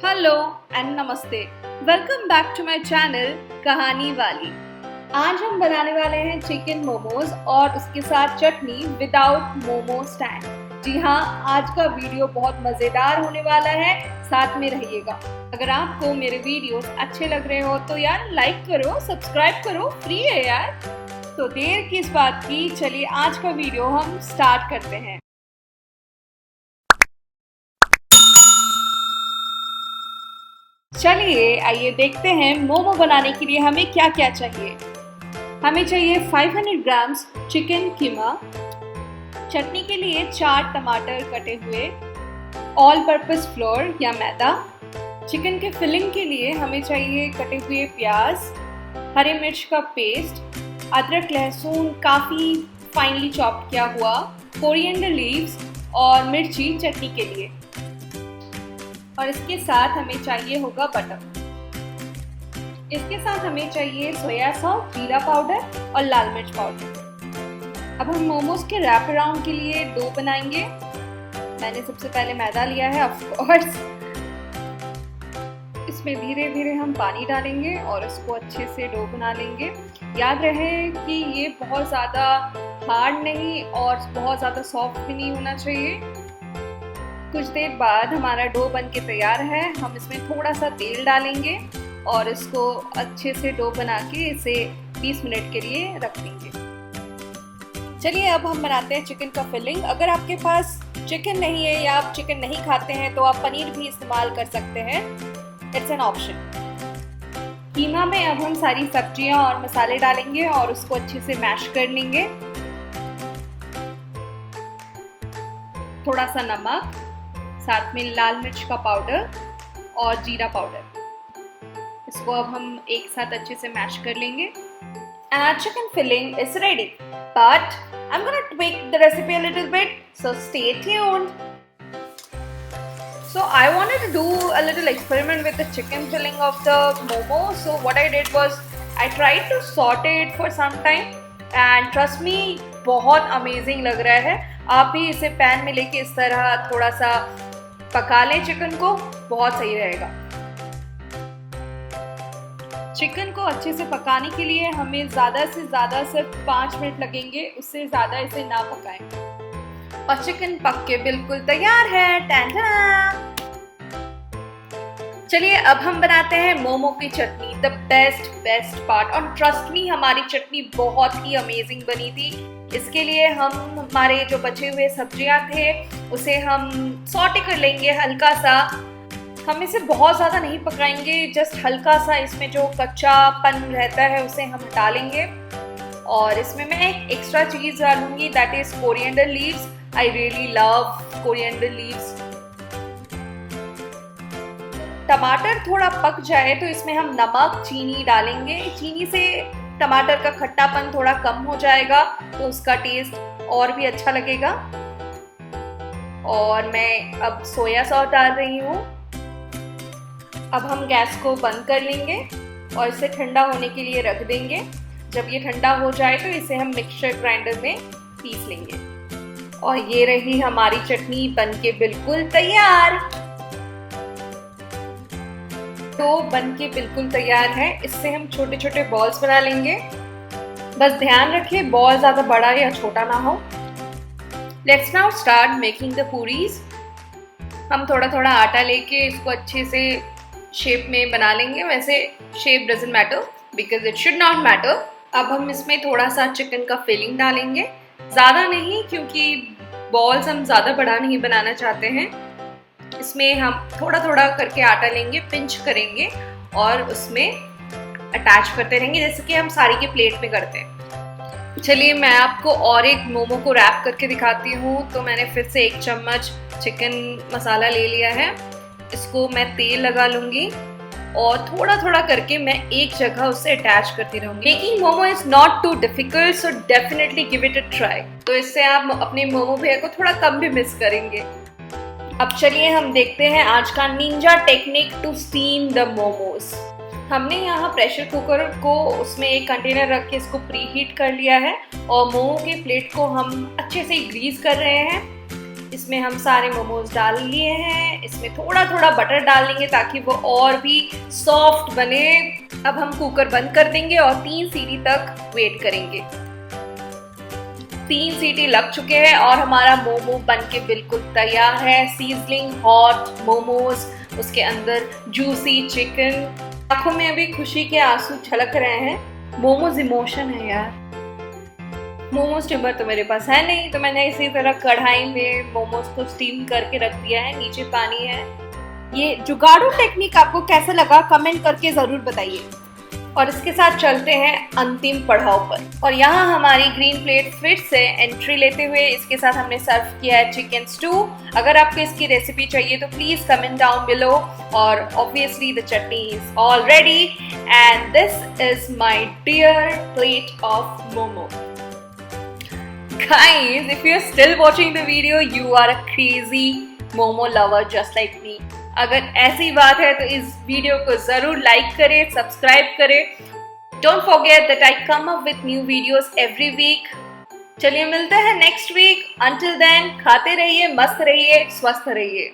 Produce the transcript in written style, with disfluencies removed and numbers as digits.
Hello and namaste. Welcome back to my channel Kahani Wali. आज हम बनाने वाले हैं चिकन मोमोज और उसके साथ चटनी विदाउट मोमो स्टैंड। जी हाँ, आज का वीडियो बहुत मज़ेदार होने वाला है, साथ में रहिएगा। अगर आपको मेरे वीडियोस अच्छे लग रहे हो तो यार लाइक करो, सब्सक्राइब करो, फ्री है यार। तो देर किस बात की, चलिए आज का वीडियो हम स्टार्ट करते हैं। चलिए आइए देखते हैं मोमो बनाने के लिए हमें क्या क्या चाहिए। हमें चाहिए 500 ग्राम्स चिकन कीमा, चटनी के लिए 4 टमाटर कटे हुए, ऑल पर्पस फ्लोर या मैदा। चिकन के फिलिंग के लिए हमें चाहिए कटे हुए प्याज, हरे मिर्च का पेस्ट, अदरक लहसुन काफ़ी फाइनली चॉप किया हुआ, कोरिएंडर लीव्स और मिर्ची चटनी के लिए। और इसके साथ हमें चाहिए होगा बटर। इसके साथ हमें चाहिए सोया सॉस, जीरा पाउडर और लाल मिर्च पाउडर। अब हम मोमोज के रैप अराउंड के लिए डो बनाएंगे। मैंने सबसे पहले मैदा लिया है ऑफ कोर्स। इसमें धीरे धीरे हम पानी डालेंगे और इसको अच्छे से डो बना लेंगे। याद रहे कि ये बहुत ज़्यादा हार्ड नहीं और बहुत ज़्यादा सॉफ्ट भी नहीं होना चाहिए। कुछ देर बाद हमारा डो बन के तैयार है। हम इसमें थोड़ा सा तेल डालेंगे और इसको अच्छे से डो बना के इसे 20 मिनट के लिए रख देंगे। चलिए अब हम बनाते हैं चिकन का फिलिंग। अगर आपके पास चिकन नहीं है या आप चिकन नहीं खाते हैं तो आप पनीर भी इस्तेमाल कर सकते हैं, इट्स एन ऑप्शन। कीमा में अब हम सारी सब्जियां और मसाले डालेंगे और उसको अच्छे से मैश कर लेंगे। थोड़ा सा नमक, साथ में लाल मिर्च का पाउडर और जीरा पाउडर। इसको अब हम एक साथ अच्छे से मैश कर लेंगे। And our chicken filling is ready. But I'm gonna tweak the recipe a little bit, so stay tuned. So I wanted to do a little experiment with the chicken filling of the momo. So what I did was I tried to saute it for some time and trust me, बहुत amazing लग रहा है। आप भी इसे pan में लेके इस तरह थोड़ा सा पका लें चिकन को, बहुत सही रहेगा। चिकन को अच्छे से पकाने के लिए हमें ज़्यादा से ज़्यादा सिर्फ 5 मिनट लगेंगे, उससे ज़्यादा इसे ना पकाएं। और चिकन पक के बिल्कुल तैयार है। टाटा! चलिए अब हम बनाते हैं मोमो की चटनी, द बेस्ट पार्ट। और ट्रस्ट मी, हमारी चटनी बहुत ही अमेजिंग बनी थी। इसके लिए हम हमारे जो बचे हुए सब्जियां थे उसे हम सॉटे कर लेंगे हल्का सा। हम इसे बहुत ज़्यादा नहीं पकाएंगे, जस्ट हल्का सा इसमें जो कच्चापन रहता है उसे हम हटा लेंगे। और इसमें मैं एक एक्स्ट्रा चीज़ डालूंगी, that is coriander leaves. I really love coriander leaves. टमाटर थोड़ा पक जाए तो इसमें हम नमक, चीनी डालेंगे। चीनी से टमाटर का खट्टापन थोड़ा कम हो जाएगा तो उसका टेस्ट और भी अच्छा लगेगा। और मैं अब सोया सॉस डाल रही हूँ। अब हम गैस को बंद कर लेंगे और इसे ठंडा होने के लिए रख देंगे। जब ये ठंडा हो जाए तो इसे हम मिक्सचर ग्राइंडर में पीस लेंगे। और ये रही हमारी चटनी बनके बिल्कुल तैयार। तो बनके बिल्कुल तैयार है। इससे हम छोटे छोटे बॉल्स बना लेंगे। बस ध्यान रखें बॉल ज़्यादा बड़ा या छोटा ना हो। Let's now start making the puris. हम थोड़ा थोड़ा आटा लेके इसको अच्छे से शेप में बना लेंगे। वैसे shape doesn't matter because it should not matter. अब हम इसमें थोड़ा सा चिकन का फिलिंग डालेंगे, ज़्यादा नहीं क्योंकि बॉल्स हम ज़्यादा बड़ा नहीं बनाना चाहते हैं। इसमें हम थोड़ा थोड़ा करके आटा लेंगे, पिंच करेंगे और उसमें अटैच करते रहेंगे जैसे कि हम सारी के प्लेट में करते हैं। चलिए मैं आपको और एक मोमो को रैप करके दिखाती हूँ। तो मैंने फिर से 1 चम्मच चिकन मसाला ले लिया है। इसको मैं तेल लगा लूँगी और थोड़ा थोड़ा करके मैं एक जगह उससे अटैच करती रहूँगी। Making momo is not too difficult, so definitely give it a try. तो इससे आप अपने मोमो भैया को थोड़ा कम भी मिस करेंगे। अब चलिए हम देखते हैं आज का ninja technique to steam the momos. हमने यहाँ प्रेशर कुकर को उसमें एक कंटेनर रख के इसको प्री हीट कर लिया है और मोमो के प्लेट को हम अच्छे से ग्रीस कर रहे हैं। इसमें हम सारे मोमोज डाल लिए हैं। इसमें थोड़ा थोड़ा बटर डालेंगे ताकि वो और भी सॉफ्ट बने। अब हम कुकर बंद कर देंगे और 3 सीटी तक वेट करेंगे। 3 सीटी लग चुके हैं और हमारा मोमो बनके बिल्कुल तैयार है। सीजलिंग हॉट मोमोज, उसके अंदर जूसी चिकन। आंखों में अभी खुशी के आंसू छलक रहे हैं। मोमोज इमोशन है यार। मोमोज टिम्बर तो मेरे पास है नहीं, तो मैंने इसी तरह कढ़ाई में मोमोज को स्टीम करके रख दिया है। नीचे पानी है। ये जुगाड़ू टेक्निक आपको कैसा लगा कमेंट करके जरूर बताइए। और इसके साथ चलते हैं अंतिम पड़ाव पर। और यहाँ हमारी ग्रीन प्लेट फिर से एंट्री लेते हुए इसके साथ हमने सर्व किया है चिकन स्टू। अगर आपको इसकी रेसिपी चाहिए तो प्लीज कमेंट डाउन बिलो। और obviously the chutney is all ready and this is my dear plate of momo. Guys, if you're still watching the video, you are a crazy momo lover just like me. अगर ऐसी बात है तो इस video को जरूर like करें, सब्सक्राइब करें। Don't forget that I come up with new videos every week. चलिए मिलते हैं नेक्स्ट वीक। Until then, खाते रहिए, मस्त रहिए, स्वस्थ रहिए।